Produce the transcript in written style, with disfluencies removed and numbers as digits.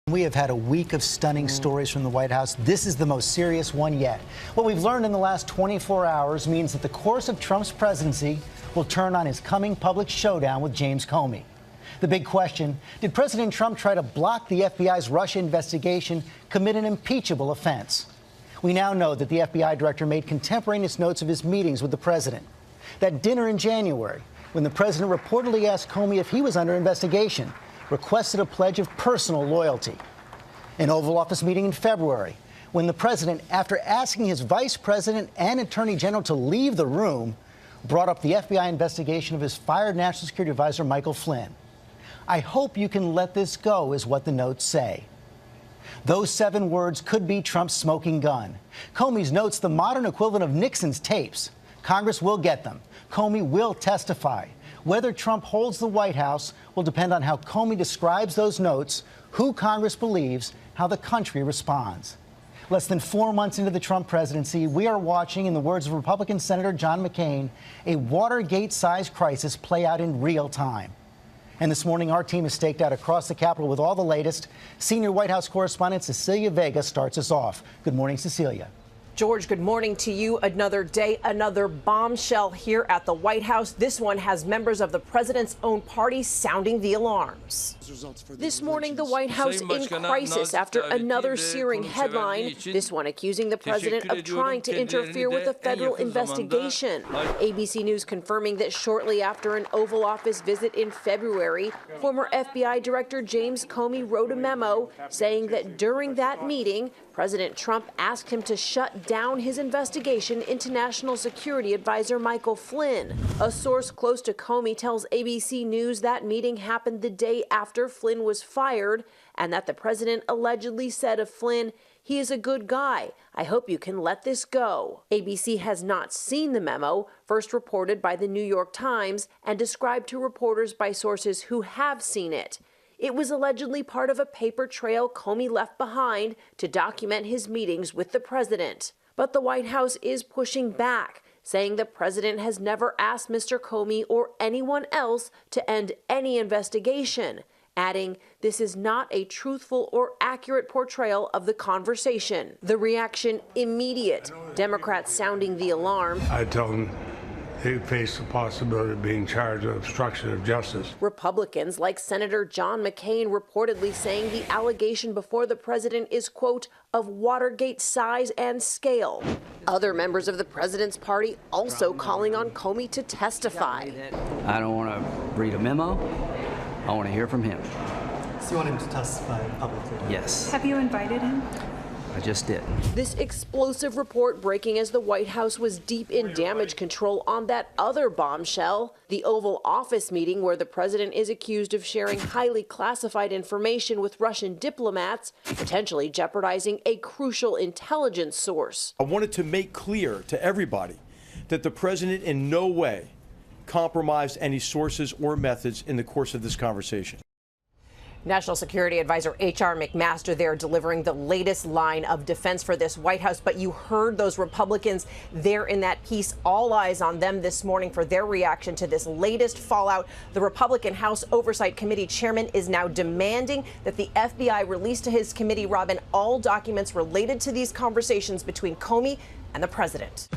We have had a week of stunning stories from the White House. This is the most serious one yet. What we've learned in the last 24 hours means that the course of Trump's presidency will turn on his coming public showdown with James Comey. The big question, did President Trump try to block the FBI's Russia investigation, commit an impeachable offense? We now know that the FBI director made contemporaneous notes of his meetings with the president. That dinner in January, when the president reportedly asked Comey if he was under investigation, requested a pledge of personal loyalty. An Oval Office meeting in February, when the president, after asking his vice president and attorney general to leave the room, brought up the FBI investigation of his fired national security advisor, Michael Flynn. I hope you can let this go, is what the notes say. Those 7 words could be Trump's smoking gun. Comey's notes, the modern equivalent of Nixon's tapes. Congress will get them. Comey will testify. Whether Trump holds the White House will depend on how Comey describes those notes, who Congress believes, how the country responds. Less than 4 months into the Trump presidency, we are watching, in the words of Republican Senator John McCain, a Watergate-sized crisis play out in real time. And this morning, our team is staked out across the Capitol with all the latest. Senior White House correspondent Cecilia Vega starts us off. Good morning, Cecilia. George, good morning to you. Another day, another bombshell here at the White House. This one has members of the president's own party sounding the alarms. This morning, the White House in crisis after another searing headline, this one accusing the president of trying to interfere with a federal investigation. ABC News confirming that shortly after an Oval Office visit in February, former FBI Director James Comey wrote a memo saying that during that meeting, President Trump asked him to shut down his investigation into National Security Advisor Michael Flynn. A source close to Comey tells ABC News that meeting happened the day after Flynn was fired, and that the president allegedly said of Flynn, "He is a good guy. I hope you can let this go." ABC has not seen the memo, first reported by the New York Times and described to reporters by sources who have seen it. It was allegedly part of a paper trail Comey left behind to document his meetings with the president. But the White House is pushing back, saying the president has never asked Mr. Comey or anyone else to end any investigation, adding, "This is not a truthful or accurate portrayal of the conversation." The reaction immediate, Democrats sounding the alarm. I told them they face the possibility of being charged with obstruction of justice. Republicans like Senator John McCain reportedly saying the allegation before the president is, quote, of Watergate size and scale. Other members of the president's party also calling on Comey to testify. I don't want to read a memo. I want to hear from him. So you want him to testify publicly? Yes. Have you invited him? I just did. This explosive report breaking as the White House was deep in damage control on that other bombshell, the Oval Office meeting where the president is accused of sharing highly classified information with Russian diplomats, potentially jeopardizing a crucial intelligence source. I wanted to make clear to everybody that the president in no way compromised any sources or methods in the course of this conversation. National Security Advisor H.R. McMaster there delivering the latest line of defense for this White House. But you heard those Republicans there in that piece. All eyes on them this morning for their reaction to this latest fallout. The Republican House Oversight Committee chairman is now demanding that the FBI release to his committee, Robin, all documents related to these conversations between Comey and the president.